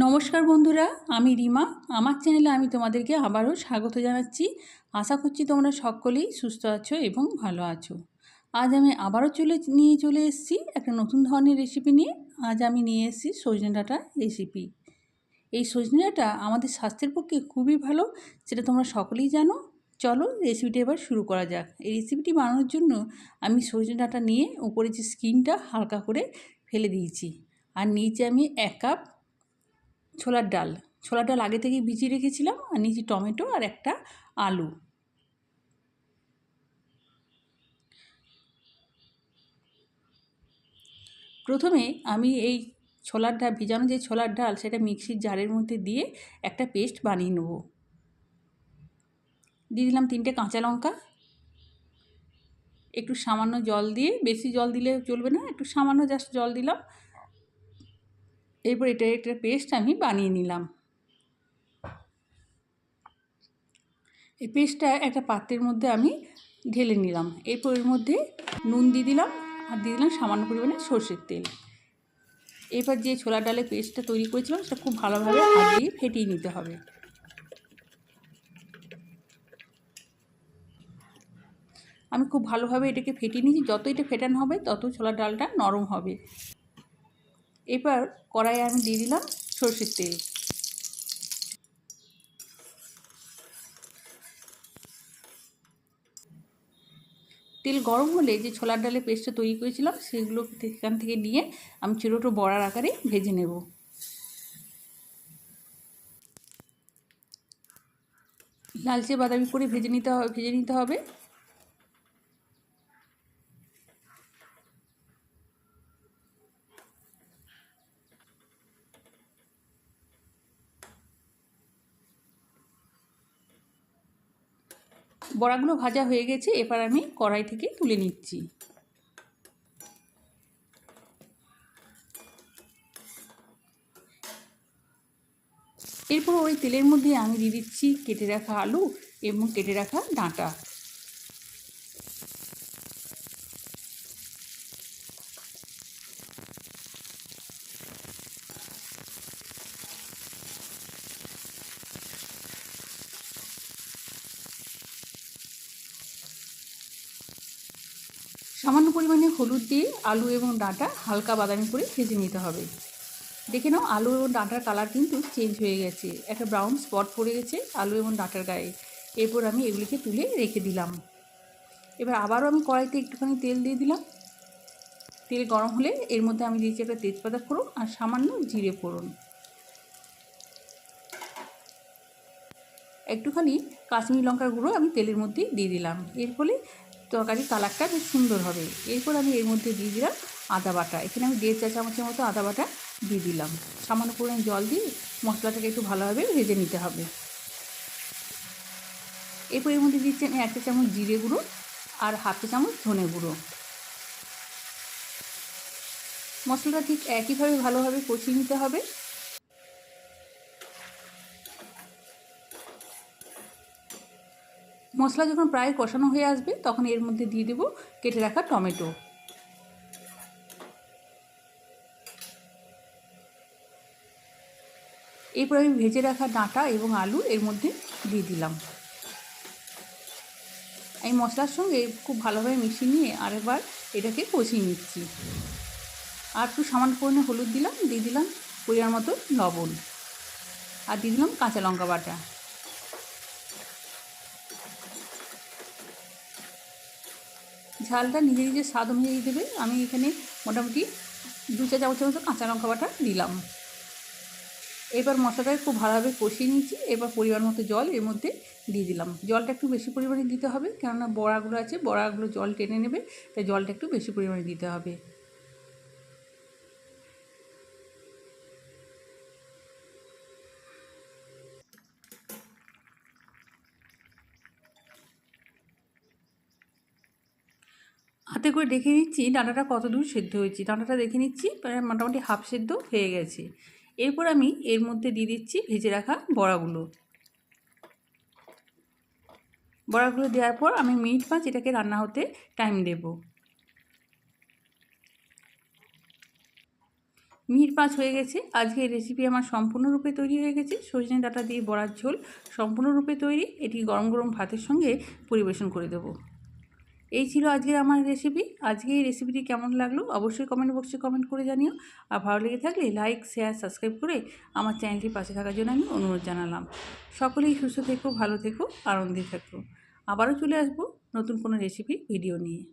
নমস্কার বন্ধুরা, আমি রিমা। আমার চ্যানেলে আমি তোমাদেরকে আবারও স্বাগত জানাচ্ছি। আশা করছি তোমরা সকলেই সুস্থ আছো এবং ভালো আছো। আজ আমি আবারও চলে এসেছি একটা নতুন ধরনের রেসিপি নিয়ে। আজ আমি নিয়ে এসেছি সজনে ডাঁটা রেসিপি। এই সজনে ডাঁটা আমাদের স্বাস্থ্যের পক্ষে খুবই ভালো, সেটা তোমরা সকলেই জানো। চলো রেসিপিটা এবার শুরু করা যাক। এই রেসিপিটি বানানোর জন্য আমি সজনে ডাঁটা নিয়ে উপরে যে স্কিনটা হালকা করে ফেলে দিয়েছি, আর নিচে আমি 1 কাপ ছোলার ডাল আগে থেকে ভিজিয়ে রেখেছিলাম, আর নিচে টমেটো আর একটা আলু। প্রথমে আমি এই ভিজানো যে ছোলার ডাল সেটা মিক্সির জারের মধ্যে দিয়ে একটা পেস্ট বানিয়ে নেব। দিয়ে দিলাম 3টে কাঁচা লঙ্কা, একটু সামান্য জল দিয়ে, বেশি জল দিলে চলবে না, একটু সামান্য জাস্ট জল দিলাম। এরপর একটা পেস্ট আমি বানিয়ে নিলাম। এই পেস্টটা একটা পাত্রের মধ্যে আমি ঢেলে নিলাম। এরপর এর মধ্যে নুন দিয়ে দিলাম, আর দিয়ে দিলাম সামান্য পরিমাণে সর্ষের তেল। এবার যে ছোলার ডালের পেস্টটা তৈরি করেছিলাম সেটা খুব ভালোভাবে হাত দিয়ে ফেটিয়ে নিতে হবে। আমি খুব ভালোভাবে এটাকে ফেটিয়ে নিয়েছি। যত এটা ফেটানো হবে তত ছোলার ডালটা নরম হবে। এবার কড়াইয়ে আমি দিয়ে দিলাম সর্ষের তেল। তেল গরম হলে যে ছোলার ডালের পেস্টটা তৈরি করেছিলাম সেগুলো এখান থেকে নিয়ে আমি ছোটো ছোটো বড়ার আকারে ভেজে নেব। লালচে বাদামি করে ভেজে নিতে হবে। বড়াগুলো ভাজা হয়ে গেছে, এবার আমি কড়াই থেকে তুলে নিচ্ছি। এরপর ওই তেলের মধ্যে আমি দিয়ে দিচ্ছি কেটে রাখা আলু এবং কেটে রাখা ডাঁটা। সামান্য পরিমাণে হলুদ দিয়ে আলু এবং ডাঁটা হালকা বাদামি করে ভেজে নিতে হবে। দেখে নাও আলু এবং ডাঁটার কালার কিন্তু চেঞ্জ হয়ে গেছে, একটা ব্রাউন স্পট পড়ে গেছে আলু এবং ডাঁটার গায়ে। এরপর আমি এগুলিকে তুলে রেখে দিলাম। এবার আবারও আমি কড়াইতে একটুখানি তেল দিয়ে দিলাম। তেল গরম হলে এর মধ্যে আমি দিয়েছি একটা তেজপাতা ফোড়ন আর সামান্য জিরে ফোড়ন। একটুখানি কাশ্মীরি লঙ্কার গুঁড়ো আমি তেলের মধ্যে দিয়ে দিলাম। এর ফলে তরকারির কালারটা বেশ সুন্দর হবে। এরপর আমি এর মধ্যে দিয়ে দিলাম আদা বাটা। এখানে আমি 1.5 চা চামচের মতো আদা বাটা দিয়ে দিলাম। সামান্য পরিমাণে জল দিয়ে মশলাটাকে একটু ভালোভাবে ভেজে নিতে হবে। এরপর এর মধ্যে দিচ্ছি আমি 1 চা চামচ জিরে গুঁড়ো আর 1/2 চা চামচ ধনে গুঁড়ো। মশলাটা ঠিক একইভাবে ভালোভাবে কষিয়ে নিতে হবে। মশলা যখন প্রায় কষানো হয়ে আসবে তখন এর মধ্যে দিয়ে দেবো কেটে রাখা টমেটো। এরপর আমি ভেজে রাখা ডাঁটা এবং আলু এর মধ্যে দিয়ে দিলাম। এই মশলার সঙ্গে খুব ভালোভাবে মিশিয়ে নিয়ে আরেকবার এটাকে কষিয়ে নিচ্ছি। আর একটু সামান্য পরিমাণে হলুদ দিলাম, দিয়ে দিলাম পরিমাণ মতো লবণ, আর দিয়ে দিলাম কাঁচা লঙ্কা বাটা। ঝালটা নিজে নিজে স্বাদ অনুযায়ী দেবে। আমি এখানে মোটামুটি 2 চা চামচের মতো কাঁচা লঙ্কা বাটা দিলাম। এবার মশলাটাকে খুব ভালোভাবে কষিয়ে নিয়েছি। এবার পরিমাণ মতো জল এর মধ্যে দিয়ে দিলাম। জলটা একটু বেশি পরিমাণে দিতে হবে, কেননা বড়াগুলো আছে, বড়াগুলো জল টেনে নেবে, তাই জলটা একটু বেশি পরিমাণে দিতে হবে। হাতে করে দেখে নিচ্ছি ডাঁটাটা কত দূর সেদ্ধ হয়েছে। ডাঁটাটা দেখে নিচ্ছি প্রায় মোটামুটি হাফ সেদ্ধ হয়ে গেছে। এরপর আমি এর মধ্যে দিয়ে দিচ্ছি ভেজে রাখা বড়াগুলো। বড়াগুলো দেওয়ার পর আমি মিনিট 5 এটাকে রান্না হতে টাইম দেব। মিনিট 5 হয়ে গেছে। আজকে এই রেসিপি আমার সম্পূর্ণরূপে তৈরি হয়ে গেছে। সজনে ডাঁটা দিয়ে বড়ার ঝোল সম্পূর্ণরূপে তৈরি। এটি গরম গরম ভাতের সঙ্গে পরিবেশন করে দেবো। এই ছিল আজকের আমার রেসিপি। আজকে এই রেসিপিটি কেমন লাগলো অবশ্যই কমেন্ট বক্সে কমেন্ট করে জানিও। আর ভালো লেগে থাকলে লাইক, শেয়ার, সাবস্ক্রাইব করে আমার চ্যানেলটির পাশে থাকার জন্য আমি অনুরোধ জানালাম। সকলেই সুস্থ থেকো, ভালো থেকো, আনন্দে থেকো। আবারও চলে আসবো নতুন কোনো রেসিপি ভিডিও নিয়ে।